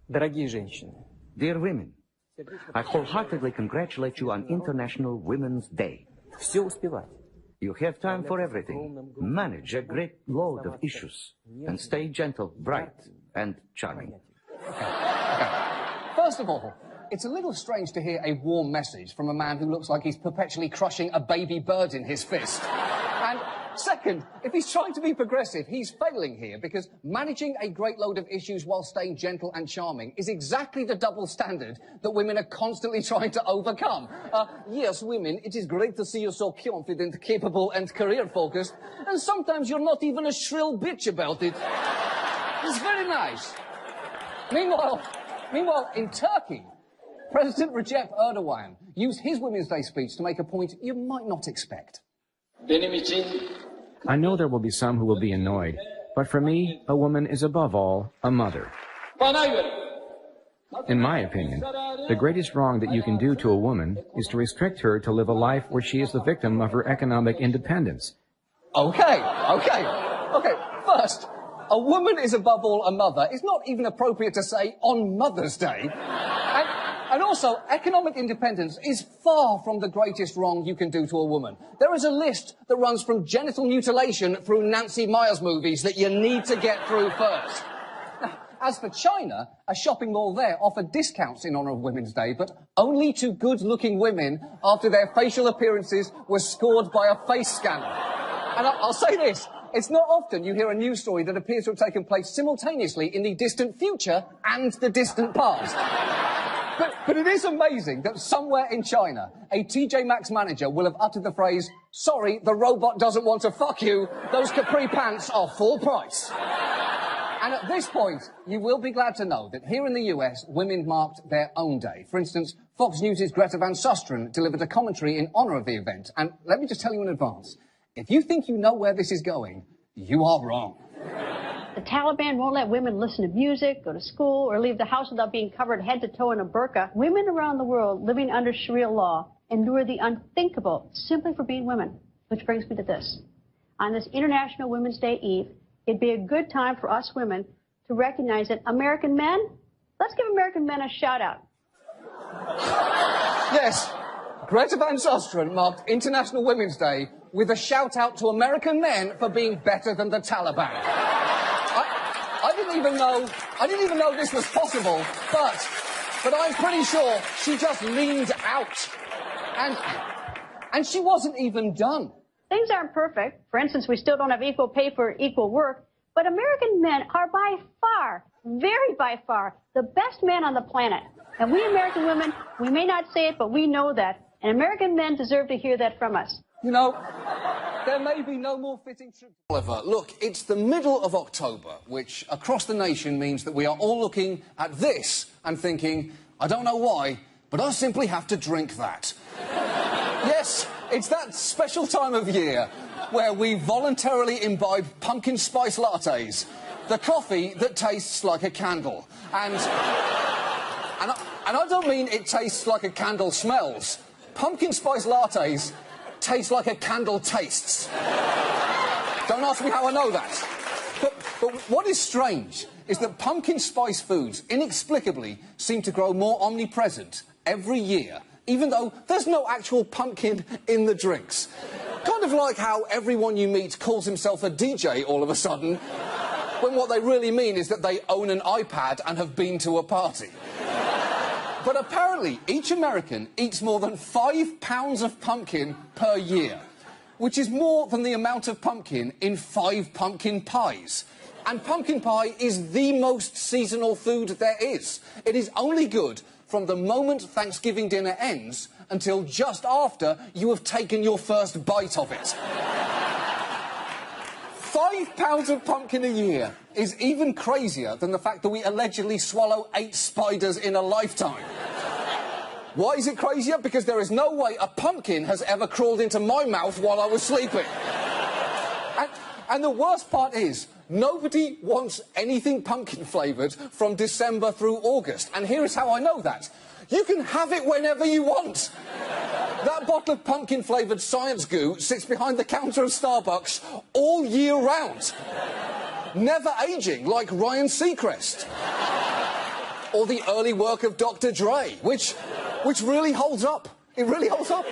Дорогие женщины, Dear women, I wholeheartedly congratulate you on International Women's Day. все успевать. You have time for everything, manage a great load of issues, and stay gentle, bright, and charming. First of all, it's a little strange to hear a warm message from a man who looks like he's perpetually crushing a baby bird in his fist. And second, if he's trying to be progressive, he's failing here, because managing a great load of issues while staying gentle and charming is exactly the double standard that women are constantly trying to overcome. Yes, women, it is great to see you so confident, capable, and career-focused, and sometimes you're not even a shrill bitch about it. It's very nice. Meanwhile, in Turkey, President Recep Erdogan used his Women's Day speech to make a point you might not expect. I know there will be some who will be annoyed, but for me, a woman is above all a mother. In my opinion, the greatest wrong that you can do to a woman is to restrict her to live a life where she is the victim of her economic independence. Okay. First, a woman is above all a mother. It's not even appropriate to say on Mother's Day. And also, economic independence is far from the greatest wrong you can do to a woman. There is a list that runs from genital mutilation through Nancy Meyers movies that you need to get through first. Now, as for China, a shopping mall there offered discounts in honour of Women's Day, but only to good-looking women after their facial appearances were scored by a face scanner. And I'll say this. It's not often you hear a news story that appears to have taken place simultaneously in the distant future and the distant past. But it is amazing that somewhere in China, a TJ Maxx manager will have uttered the phrase, "Sorry, the robot doesn't want to fuck you. Those capri pants are full price." And at this point, you will be glad to know that here in the US, women marked their own day. For instance, Fox News' Greta Van Susteren delivered a commentary in honour of the event. And let me just tell you in advance, if you think you know where this is going, you are wrong. The Taliban won't let women listen to music, go to school, or leave the house without being covered head to toe in a burqa. Women around the world living under Sharia law endure the unthinkable simply for being women. Which brings me to this. On this International Women's Day Eve, it'd be a good time for us women to recognize that American men, let's give American men a shout out. Yes, Greta Van Susteren marked International Women's Day with a shout out to American men for being better than the Taliban. I didn't even know this was possible, but I'm pretty sure she just leaned out. And she wasn't even done. Things aren't perfect. For instance, we still don't have equal pay for equal work, but American men are by far, very by far, the best men on the planet. And we American women, we may not say it, but we know that. And American men deserve to hear that from us. You know, there may be no more fitting tribute. Oliver, look, it's the middle of October, which across the nation means that we are all looking at this and thinking, I don't know why, but I simply have to drink that. Yes, it's that special time of year where we voluntarily imbibe pumpkin spice lattes, the coffee that tastes like a candle. And I don't mean it tastes like a candle smells. Pumpkin spice lattes taste like a candle tastes. Don't ask me how I know that. But what is strange is that pumpkin spice foods inexplicably seem to grow more omnipresent every year, even though there's no actual pumpkin in the drinks. Kind of like how everyone you meet calls himself a DJ all of a sudden, when what they really mean is that they own an iPad and have been to a party. But apparently, each American eats more than 5 pounds of pumpkin per year, which is more than the amount of pumpkin in 5 pumpkin pies. And pumpkin pie is the most seasonal food there is. It is only good from the moment Thanksgiving dinner ends until just after you have taken your first bite of it. 5 pounds of pumpkin a year is even crazier than the fact that we allegedly swallow 8 spiders in a lifetime. Why is it crazier? Because there is no way a pumpkin has ever crawled into my mouth while I was sleeping. And the worst part is, nobody wants anything pumpkin-flavoured from December through August. And here is how I know that. You can have it whenever you want. That bottle of pumpkin-flavoured science goo sits behind the counter of Starbucks all year round. Never aging, like Ryan Seacrest. Or the early work of Dr. Dre, which really holds up. It really holds up.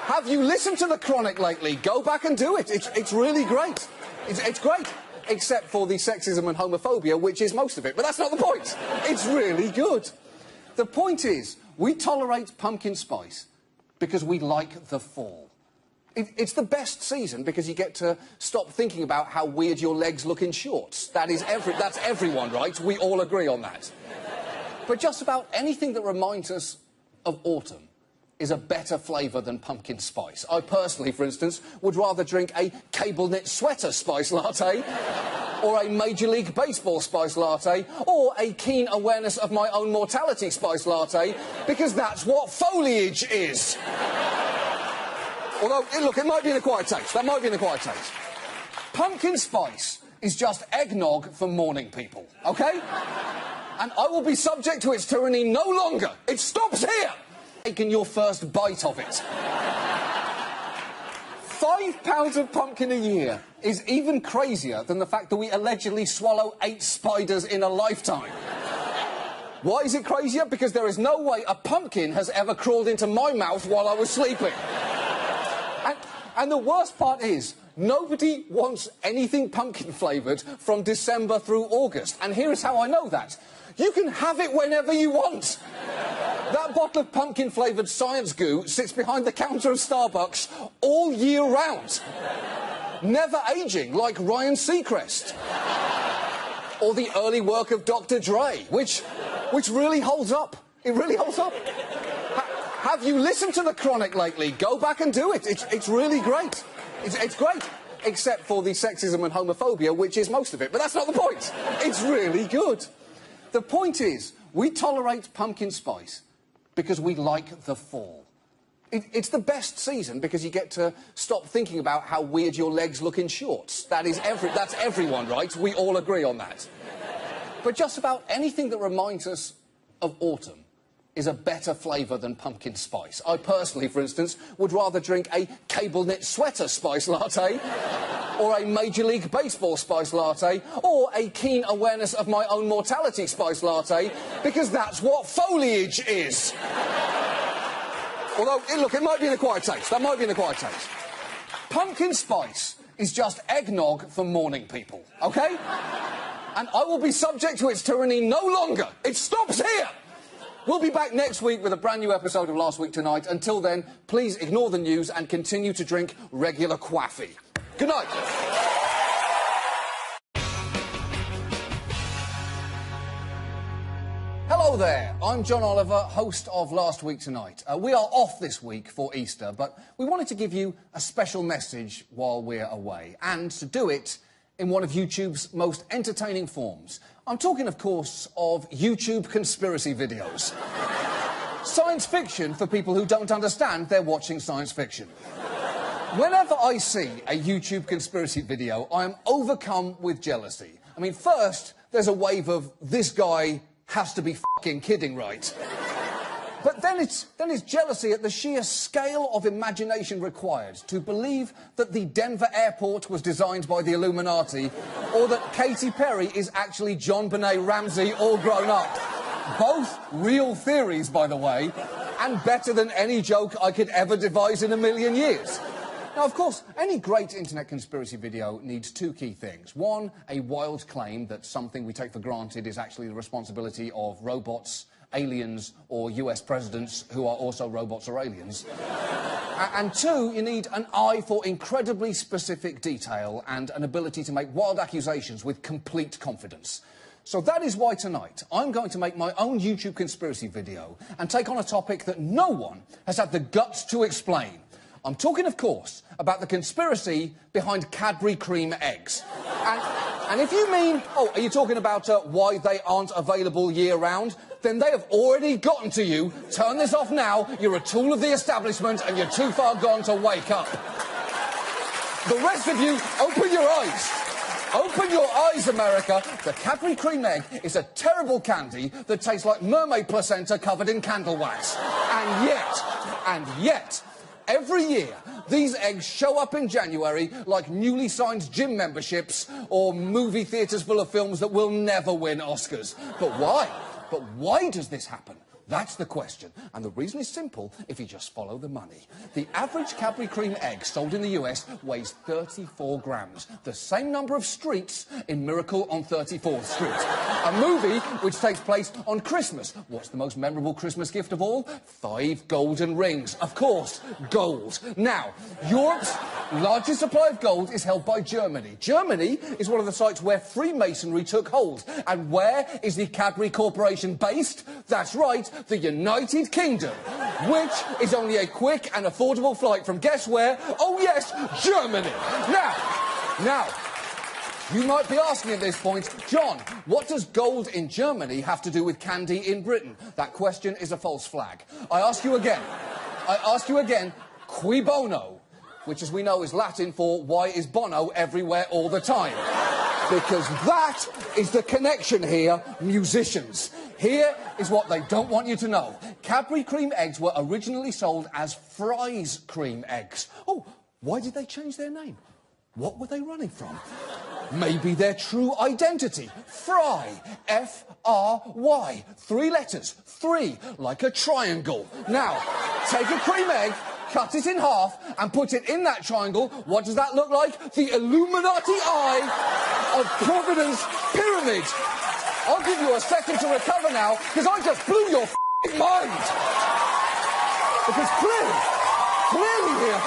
Have you listened to The Chronic lately? Go back and do it. It's really great. It's great. Except for the sexism and homophobia, which is most of it. But that's not the point. It's really good. The point is, we tolerate pumpkin spice because we like the fall. It's the best season because you get to stop thinking about how weird your legs look in shorts. That's everyone, right? We all agree on that. But just about anything that reminds us of autumn is a better flavour than pumpkin spice. I personally, for instance, would rather drink a cable knit sweater spice latte, or a Major League Baseball spice latte, or a keen awareness of my own mortality spice latte, because that's what foliage is. Although, look, it might be an acquired taste. That might be an acquired taste. Pumpkin spice is just eggnog for morning people, OK? And I will be subject to its tyranny no longer. It stops here. Taking your first bite of it. 5 pounds of pumpkin a year is even crazier than the fact that we allegedly swallow 8 spiders in a lifetime. Why is it crazier? Because there is no way a pumpkin has ever crawled into my mouth while I was sleeping. And the worst part is, nobody wants anything pumpkin-flavoured from December through August. And here is how I know that. You can have it whenever you want. That bottle of pumpkin-flavoured science goo sits behind the counter of Starbucks all year round. Never aging, like Ryan Seacrest. Or the early work of Dr. Dre, which really holds up. It really holds up. Have you listened to The Chronic lately? Go back and do it. It's really great. It's great. Except for the sexism and homophobia, which is most of it. But that's not the point. It's really good. The point is, we tolerate pumpkin spice because we like the fall. It's the best season because you get to stop thinking about how weird your legs look in shorts. That's everyone, right? We all agree on that. But just about anything that reminds us of autumn is a better flavour than pumpkin spice. I personally, for instance, would rather drink a cable knit sweater spice latte, or a Major League Baseball spice latte, or a keen awareness of my own mortality spice latte, because that's what foliage is. Although, look, it might be an acquired taste. That might be an acquired taste. Pumpkin spice is just eggnog for morning people, OK? And I will be subject to its tyranny no longer. It stops here. We'll be back next week with a brand new episode of Last Week Tonight. Until then, please ignore the news and continue to drink regular coffee. Good night. Hello there, I'm John Oliver, host of Last Week Tonight. We are off this week for Easter, but we wanted to give you a special message while we're away, and to do it in one of YouTube's most entertaining forms. I'm talking, of course, of YouTube conspiracy videos. Science fiction for people who don't understand they're watching science fiction. Whenever I see a YouTube conspiracy video, I am overcome with jealousy. I mean, first, there's a wave of, this guy has to be f***ing kidding, right? But then it's jealousy at the sheer scale of imagination required to believe that the Denver airport was designed by the Illuminati, or that Katy Perry is actually John Benet Ramsey all grown up. Both real theories, by the way, and better than any joke I could ever devise in a million years. Now, of course, any great internet conspiracy video needs 2 key things. One, a wild claim that something we take for granted is actually the responsibility of robots, aliens, or US presidents who are also robots or aliens. And 2, you need an eye for incredibly specific detail and an ability to make wild accusations with complete confidence. So that is why tonight I'm going to make my own YouTube conspiracy video and take on a topic that no one has had the guts to explain. I'm talking, of course, about the conspiracy behind Cadbury cream eggs. And if you mean, oh, are you talking about why they aren't available year-round? Then they have already gotten to you. Turn this off now. You're a tool of the establishment and you're too far gone to wake up. The rest of you, open your eyes. Open your eyes, America. The Cadbury cream egg is a terrible candy that tastes like mermaid placenta covered in candle wax. And yet, every year, these eggs show up in January like newly signed gym memberships or movie theatres full of films that will never win Oscars. But why? But why does this happen? That's the question. And the reason is simple if you just follow the money. The average Cadbury cream egg sold in the US weighs 34 grams, the same number of streets in Miracle on 34th Street. A movie which takes place on Christmas. What's the most memorable Christmas gift of all? 5 golden rings. Of course, gold. Now, Europe's largest supply of gold is held by Germany. Germany is one of the sites where Freemasonry took hold. And where is the Cadbury Corporation based? That's right, the United Kingdom, which is only a quick and affordable flight from guess where? Oh yes, Germany. Now, you might be asking at this point, John, what does gold in Germany have to do with candy in Britain? That question is a false flag. I ask you again, cui bono? Which, as we know, is Latin for why is Bono everywhere all the time? Because that is the connection here, musicians. Here is what they don't want you to know. Cadbury cream eggs were originally sold as Fry's cream eggs. Oh, why did they change their name? What were they running from? Maybe their true identity. Fry. F-R-Y. 3 letters. 3. Like a triangle. Now, take a cream egg, cut it in half, and put it in that triangle. What does that look like? The Illuminati eye of Providence Pyramid. I'll give you a second to recover now, because I just blew your mind. Because clearly here...